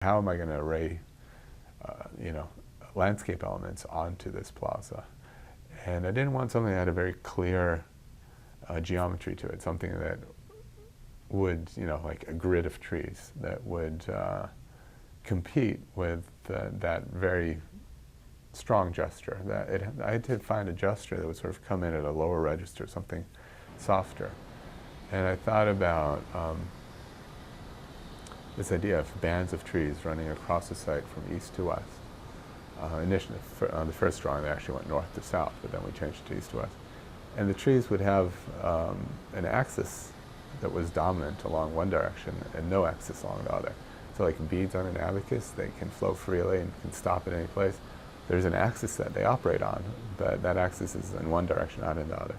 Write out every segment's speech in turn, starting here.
How am I going to array, landscape elements onto this plaza? And I didn't want something that had a very clear geometry to it, something that would, like a grid of trees that would compete with that very strong gesture. I had to find a gesture that would sort of come in at a lower register, something softer. And I thought about this idea of bands of trees running across the site from east to west. Initially, on the first drawing, they actually went north to south, but then we changed it to east to west. And the trees would have an axis that was dominant along one direction and no axis along the other. So like beads on an abacus, they can flow freely and can stop at any place. There's an axis that they operate on, but that axis is in one direction, not in the other.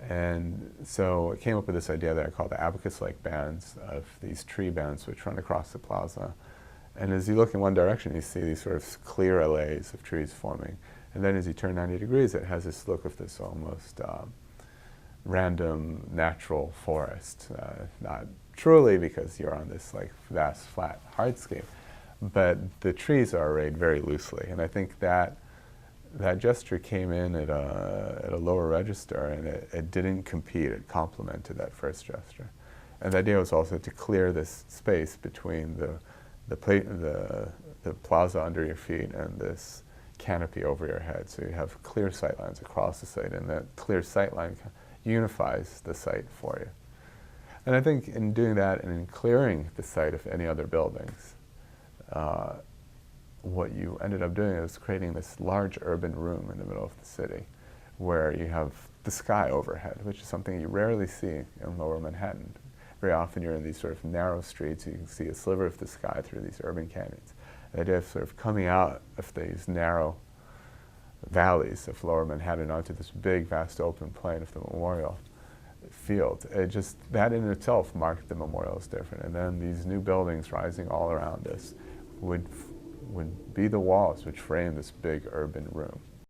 And so I came up with this idea that I call the abacus-like bands of these tree bands which run across the plaza. And as you look in one direction, you see these sort of clear allays of trees forming. And then as you turn 90 degrees, it has this look of this almost random natural forest. Not truly, because you're on this like vast, flat hardscape, but the trees are arrayed very loosely. And I think that gesture came in at a lower register, and it didn't compete, it complemented that first gesture. And the idea was also to clear this space between the plaza under your feet and this canopy over your head. So you have clear sight lines across the site, and that clear sight line unifies the site for you. And I think in doing that and in clearing the site of any other buildings, what you ended up doing is creating this large urban room in the middle of the city where you have the sky overhead, which is something you rarely see in lower Manhattan. Very often you're in these sort of narrow streets, you can see a sliver of the sky through these urban canyons. The idea of sort of coming out of these narrow valleys of lower Manhattan onto this big, vast open plain of the Memorial Field, that in itself marked the Memorial as different. And then these new buildings rising all around us would be the walls which frame this big urban room.